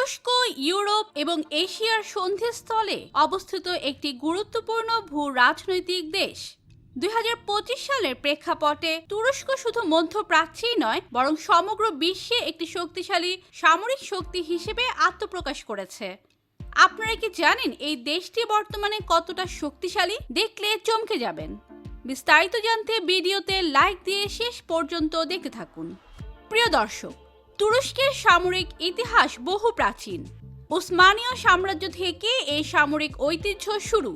তুরস্ক ইউরোপ এবং এশিয়ার সন্ধিস্থলে অবস্থিত একটি গুরুত্বপূর্ণ ভূ-রাজনৈতিক দেশ। 2025 সালের প্রেক্ষাপটে তুরস্ক শুধু মধ্যপ্রাচ্যেই নয় বরং সমগ্র বিশ্বে একটি শক্তিশালী সামরিক শক্তি হিসেবে আত্মপ্রকাশ করেছে। আপনারা কি জানেন এই দেশটি বর্তমানে কতটা শক্তিশালী? দেখলে চমকে যাবেন। বিস্তারিত জানতে ভিডিওতে লাইক দিয়ে শেষ পর্যন্ত দেখতে থাকুন। প্রিয় দর্শক, তুরস্কের সামরিক ইতিহাস বহু প্রাচীন। উসমানীয় সাম্রাজ্য থেকে এই সামরিক ঐতিহ্য শুরু।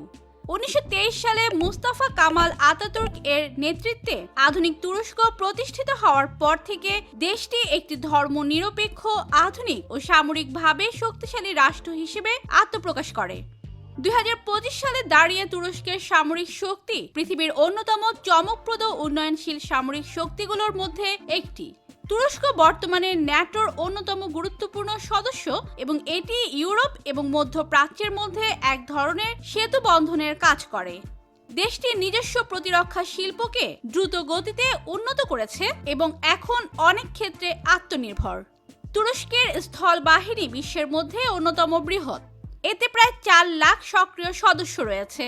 1923 সালে মুস্তাফা কামাল আতাতুর্ক এর নেতৃত্বে আধুনিক তুরস্ক প্রতিষ্ঠিত হওয়ার পর থেকে দেশটি একটি ধর্মনিরপেক্ষ, আধুনিক ও সামরিকভাবে শক্তিশালী রাষ্ট্র হিসেবে আত্মপ্রকাশ করে। 2025 সালে দাঁড়িয়ে তুরস্কের সামরিক শক্তি পৃথিবীর অন্যতম চমকপ্রদ উন্নয়নশীল সামরিক শক্তিগুলোর মধ্যে একটি। তুরস্ক বর্তমানে ন্যাটোর অন্যতম গুরুত্বপূর্ণ সদস্য এবং এটি ইউরোপ এবং মধ্যপ্রাচ্যের মধ্যে এক ধরনের সেতু বন্ধনের কাজ করে। দেশটির নিজস্ব প্রতিরক্ষা শিল্পকে দ্রুত গতিতে উন্নত করেছে এবং এখন অনেক ক্ষেত্রে আত্মনির্ভর। তুরস্কের স্থল বাহিনী বিশ্বের মধ্যে অন্যতম বৃহৎ। এতে প্রায় 4 লাখ সক্রিয় সদস্য রয়েছে।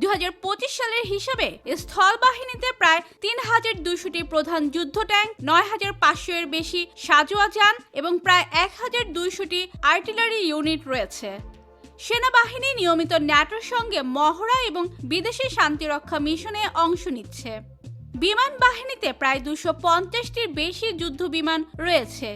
2025 সালের হিসাবে স্থল বাহিনীতে প্রায় 3200টি প্রধান যুদ্ধ ট্যাঙ্ক, 9500 এর বেশি সাঁজোয়া যান এবং প্রায় 1200টি আর্টিলারি ইউনিট রয়েছে। সেনাবাহিনী নিয়মিত ন্যাটোর সঙ্গে মহড়া এবং বিদেশি শান্তিরক্ষা মিশনে অংশ নিচ্ছে। বিমান বাহিনীতে প্রায় 250টির বেশি যুদ্ধ বিমান রয়েছে।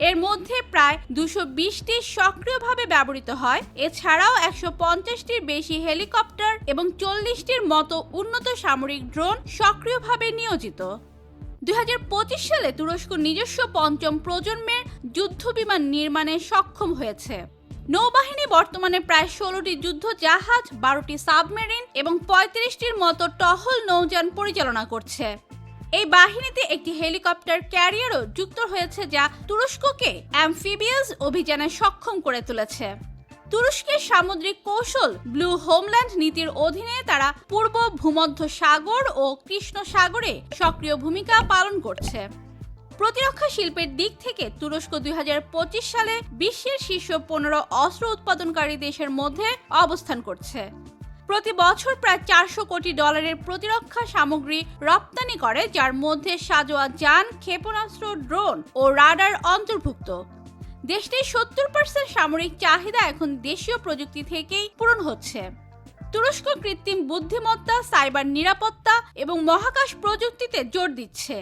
এর মধ্যে প্রায় 220টি সক্রিয়ভাবে ব্যবহৃত হয়। এছাড়াও 150টির বেশি হেলিকপ্টার এবং 40টির মতো উন্নত সামরিক ড্রোন সক্রিয়ভাবে নিয়োজিত। 2025 সালে তুরস্ক নিজস্ব 5ম প্রজন্মের যুদ্ধ বিমান নির্মাণে সক্ষম হয়েছে। নৌবাহিনী বর্তমানে প্রায় 16টি যুদ্ধ জাহাজ, 12টি সাবমেরিন এবং 35টির মতো টহল নৌযান পরিচালনা করছে। এই বাহিনীতে একটি হেলিকপ্টার ক্যারিয়ারও যুক্ত হয়েছে, যা তুরস্ককে অ্যামফিবিয়াস অভিযানে সক্ষম করে তুলেছে। তুরস্কের সামুদ্রিক কৌশল ব্লু হোমল্যান্ড নীতির অধীনে তারা পূর্ব ভূমধ্য সাগর ও কৃষ্ণ সাগরে সক্রিয় ভূমিকা পালন করছে। প্রতিরক্ষা শিল্পের দিক থেকে তুরস্ক 2025 সালে বিশ্বের শীর্ষ 15 অস্ত্র উৎপাদনকারী দেশের মধ্যে অবস্থান করছে। প্রতি বছর প্রায় $400 কোটি প্রতিরক্ষা সামগ্রী রপ্তানি করে, যার মধ্যে সাঁজোয়া যান, ক্ষেপণাস্ত্র, ড্রোন ও রাডার অন্তর্ভুক্ত। দেশটির 70% সামরিক চাহিদা এখন দেশীয় প্রযুক্তি থেকেই পূরণ হচ্ছে। তুরস্ক কৃত্রিম বুদ্ধিমত্তা, সাইবার নিরাপত্তা এবং মহাকাশ প্রযুক্তিতে জোর দিচ্ছে।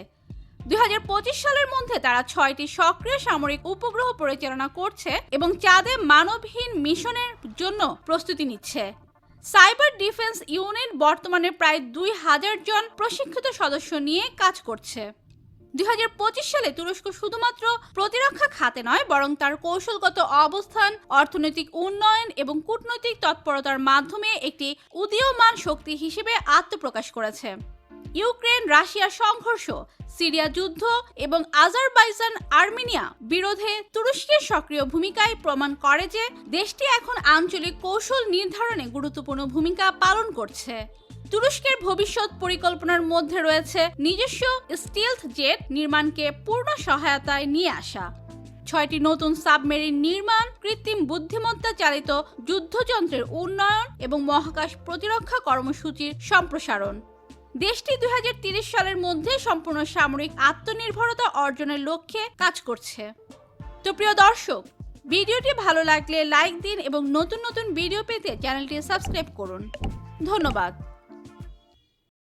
2025 সালের মধ্যে তারা 6টি সক্রিয় সামরিক উপগ্রহ পরিচালনা করছে এবং চাঁদে মানবহীন মিশনের জন্য প্রস্তুতি নিচ্ছে। সাইবার ডিফেন্স ইউনিট বর্তমানে প্রায় 2000 জন প্রশিক্ষিত সদস্য নিয়ে কাজ করছে। 2025 সালে তুরস্ক শুধুমাত্র প্রতিরক্ষা খাতে নয় বরং তার কৌশলগত অবস্থান, অর্থনৈতিক উন্নয়ন এবং কূটনৈতিক তৎপরতার মাধ্যমে একটি উদীয়মান শক্তি হিসেবে আত্মপ্রকাশ করেছে। ইউক্রেন রাশিয়া সংঘর্ষ, সিরিয়া যুদ্ধ এবং আজারবাইজান আর্মেনিয়া বিরোধে তুরস্কের সক্রিয় ভূমিকায় প্রমাণ করে যে দেশটি এখন আঞ্চলিক কৌশল নির্ধারণে গুরুত্বপূর্ণ ভূমিকা পালন করছে। তুরস্কের ভবিষ্যৎ পরিকল্পনার মধ্যে রয়েছে নিজস্ব স্টিলথ জেট নির্মাণকে পূর্ণ সহায়তায় নিয়ে আসা, 6টি নতুন সাবমেরিন নির্মাণ, কৃত্রিম বুদ্ধিমত্তা চালিত যুদ্ধযন্ত্রের উন্নয়ন এবং মহাকাশ প্রতিরক্ষা কর্মসূচির সম্প্রসারণ। দেশটি 2030 সালের মধ্যে সম্পূর্ণ সামরিক আত্মনির্ভরতা অর্জনের লক্ষ্যে কাজ করছে। তো প্রিয় দর্শক, ভিডিওটি ভালো লাগলে লাইক দিন এবং নতুন নতুন ভিডিও পেতে চ্যানেলটি সাবস্ক্রাইব করুন। ধন্যবাদ।